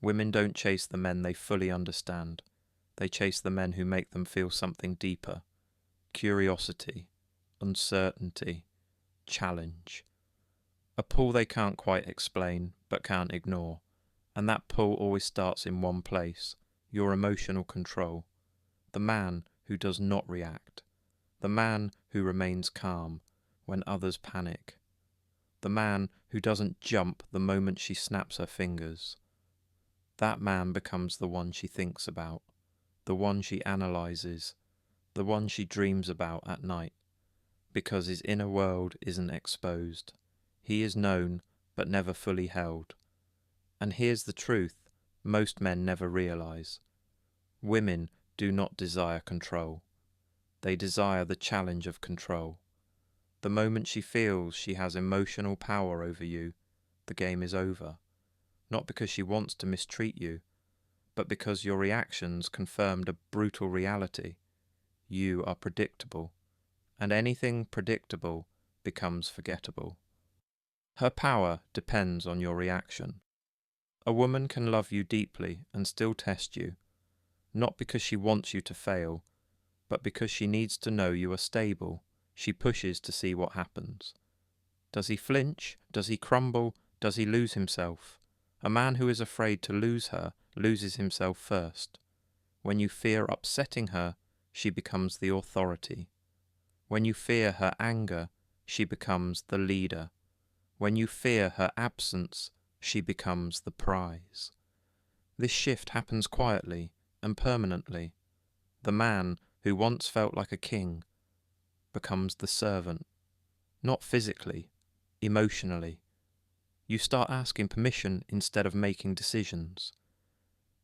Women don't chase the men they fully understand. They chase the men who make them feel something deeper. Curiosity, uncertainty, challenge. A pull they can't quite explain, but can't ignore. And that pull always starts in one place, your emotional control. The man who does not react. The man who remains calm when others panic. The man who doesn't jump the moment she snaps her fingers. That man becomes the one she thinks about, the one she analyzes, the one she dreams about at night, because his inner world isn't exposed. He is known, but never fully held. And here's the truth most men never realize. Women do not desire control. They desire the challenge of control. The moment she feels she has emotional power over you, the game is over. Not because she wants to mistreat you, but because your reactions confirmed a brutal reality. You are predictable, and anything predictable becomes forgettable. Her power depends on your reaction. A woman can love you deeply and still test you, not because she wants you to fail, but because she needs to know you are stable. She pushes to see what happens. Does he flinch? Does he crumble? Does he lose himself? A man who is afraid to lose her loses himself first. When you fear upsetting her, she becomes the authority. When you fear her anger, she becomes the leader. When you fear her absence, she becomes the prize. This shift happens quietly and permanently. The man who once felt like a king becomes the servant, not physically, emotionally. You start asking permission instead of making decisions.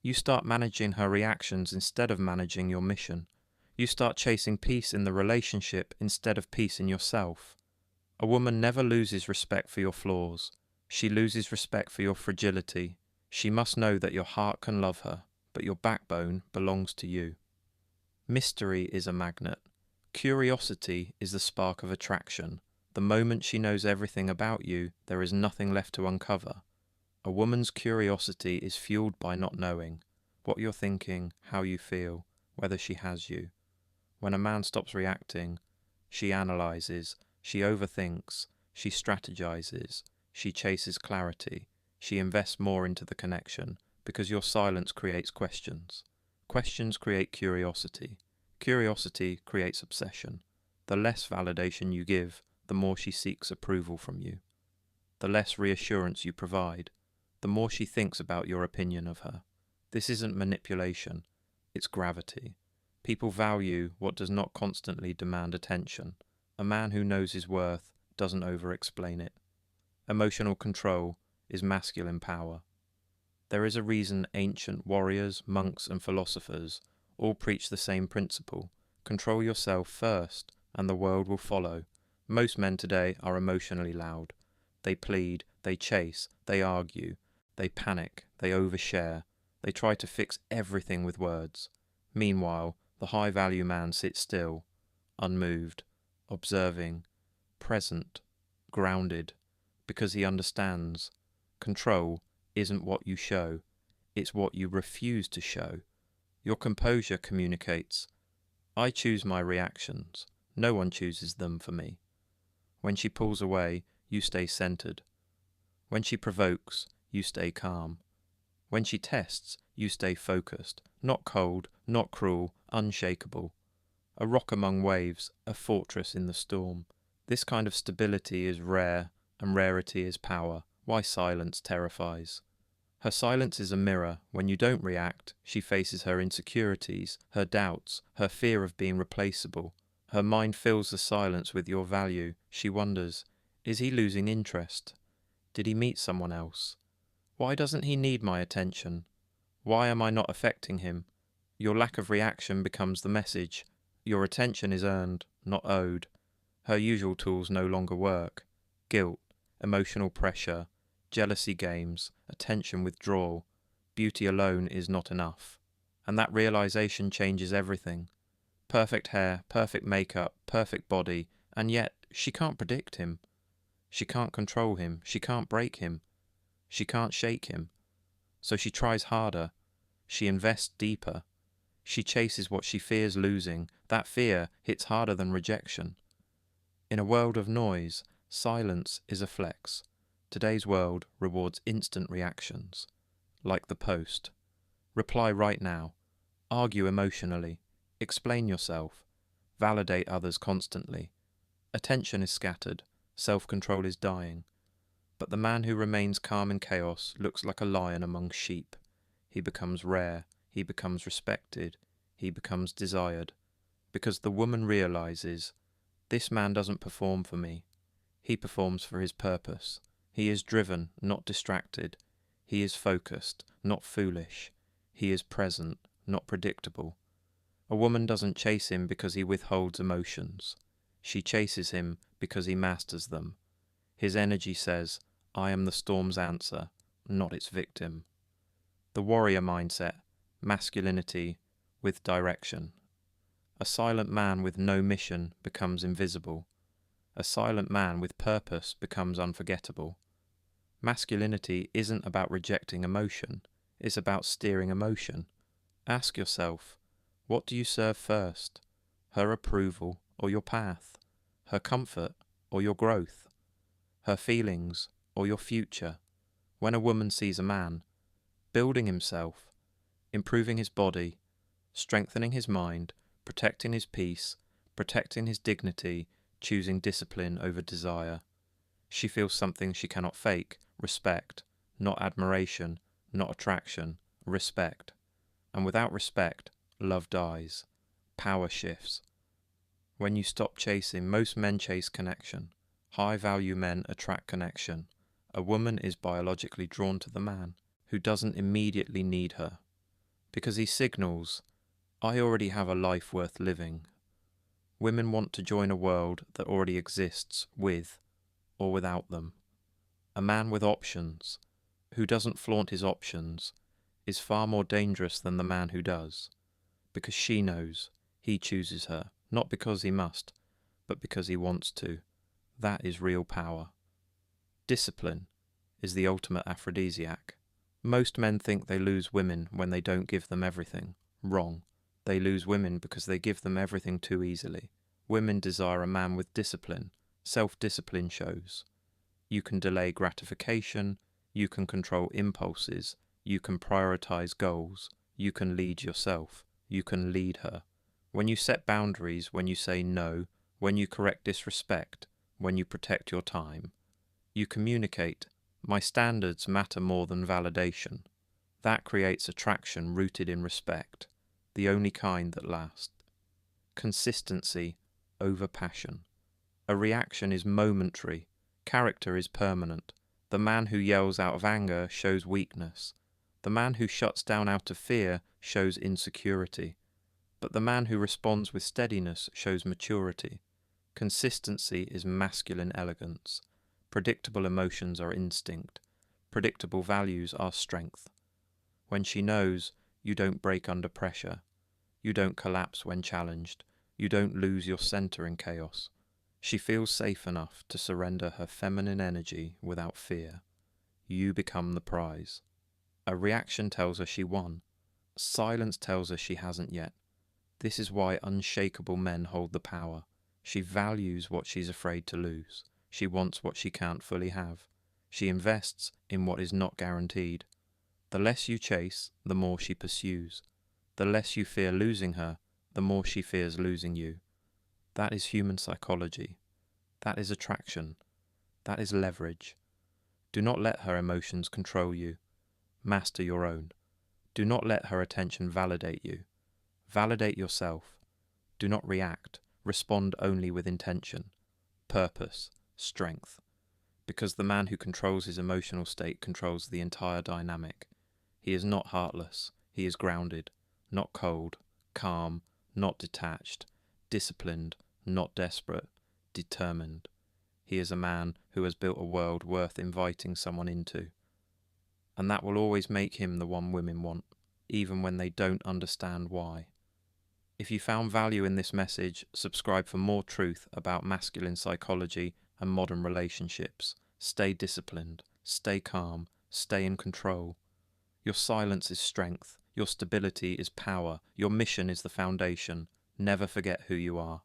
You start managing her reactions instead of managing your mission. You start chasing peace in the relationship instead of peace in yourself. A woman never loses respect for your flaws. She loses respect for your fragility. She must know that your heart can love her, but your backbone belongs to you. Mystery is a magnet. Curiosity is the spark of attraction. The moment she knows everything about you, there is nothing left to uncover. A woman's curiosity is fueled by not knowing what you're thinking, how you feel, whether she has you. When a man stops reacting, she analyzes, she overthinks, she strategizes, she chases clarity, she invests more into the connection, because your silence creates questions. Questions create curiosity. Curiosity creates obsession. The less validation you give, the more she seeks approval from you. The less reassurance you provide, the more she thinks about your opinion of her. This isn't manipulation, it's gravity. People value what does not constantly demand attention. A man who knows his worth doesn't over-explain it. Emotional control is masculine power. There is a reason ancient warriors, monks, and philosophers all preach the same principle. Control yourself first, and the world will follow. Most men today are emotionally loud. They plead, they chase, they argue, they panic, they overshare. They try to fix everything with words. Meanwhile, the high-value man sits still, unmoved, observing, present, grounded, because he understands. Control isn't what you show, it's what you refuse to show. Your composure communicates. I choose my reactions. No one chooses them for me. When she pulls away, you stay centered. When she provokes, you stay calm. When she tests, you stay focused, not cold, not cruel, unshakable. A rock among waves, a fortress in the storm. This kind of stability is rare, and rarity is power. Why silence terrifies. Her silence is a mirror. When you don't react, she faces her insecurities, her doubts, her fear of being replaceable. Her mind fills the silence with your value. She wonders, is he losing interest? Did he meet someone else? Why doesn't he need my attention? Why am I not affecting him? Your lack of reaction becomes the message. Your attention is earned, not owed. Her usual tools no longer work. Guilt, emotional pressure, jealousy games, attention withdrawal. Beauty alone is not enough. And that realization changes everything. Perfect hair, perfect makeup, perfect body, and yet she can't predict him. She can't control him. She can't break him. She can't shake him. So she tries harder. She invests deeper. She chases what she fears losing. That fear hits harder than rejection. In a world of noise, silence is a flex. Today's world rewards instant reactions, like the post. Reply right now. Argue emotionally. Explain yourself. Validate others constantly. Attention is scattered. Self-control is dying. But the man who remains calm in chaos looks like a lion among sheep. He becomes rare. He becomes respected. He becomes desired. Because the woman realizes, this man doesn't perform for me. He performs for his purpose. He is driven, not distracted. He is focused, not foolish. He is present, not predictable. A woman doesn't chase him because he withholds emotions. She chases him because he masters them. His energy says, I am the storm's answer, not its victim. The warrior mindset, masculinity with direction. A silent man with no mission becomes invisible. A silent man with purpose becomes unforgettable. Masculinity isn't about rejecting emotion, it's about steering emotion. Ask yourself, what do you serve first? Her approval or your path? Her comfort or your growth? Her feelings or your future? When a woman sees a man, building himself, improving his body, strengthening his mind, protecting his peace, protecting his dignity, choosing discipline over desire, she feels something she cannot fake, respect, not admiration, not attraction, respect. And without respect, love dies, power shifts. When you stop chasing, most men chase connection. High-value men attract connection. A woman is biologically drawn to the man, who doesn't immediately need her, because he signals, I already have a life worth living. Women want to join a world that already exists with or without them. A man with options, who doesn't flaunt his options, is far more dangerous than the man who does, because she knows he chooses her, not because he must, but because he wants to. That is real power. Discipline is the ultimate aphrodisiac. Most men think they lose women when they don't give them everything. Wrong. They lose women because they give them everything too easily. Women desire a man with discipline. Self-discipline shows. You can delay gratification, you can control impulses, you can prioritize goals, you can lead yourself, you can lead her. When you set boundaries, when you say no, when you correct disrespect, when you protect your time, you communicate, my standards matter more than validation. That creates attraction rooted in respect, the only kind that lasts. Consistency over passion. A reaction is momentary, character is permanent. The man who yells out of anger shows weakness. The man who shuts down out of fear shows insecurity. But the man who responds with steadiness shows maturity. Consistency is masculine elegance. Predictable emotions are instinct. Predictable values are strength. When she knows, you don't break under pressure. You don't collapse when challenged. You don't lose your center in chaos. She feels safe enough to surrender her feminine energy without fear. You become the prize. A reaction tells her she won. Silence tells her she hasn't yet. This is why unshakable men hold the power. She values what she's afraid to lose. She wants what she can't fully have. She invests in what is not guaranteed. The less you chase, the more she pursues. The less you fear losing her, the more she fears losing you. That is human psychology. That is attraction. That is leverage. Do not let her emotions control you. Master your own. Do not let her attention validate you. Validate yourself. Do not react. Respond only with intention, purpose, strength. Because the man who controls his emotional state controls the entire dynamic. He is not heartless. He is grounded, not cold, calm, not detached, disciplined, not desperate, determined. He is a man who has built a world worth inviting someone into. And that will always make him the one women want, even when they don't understand why. If you found value in this message, subscribe for more truth about masculine psychology and modern relationships. Stay disciplined, stay calm, stay in control. Your silence is strength. Your stability is power. Your mission is the foundation. Never forget who you are.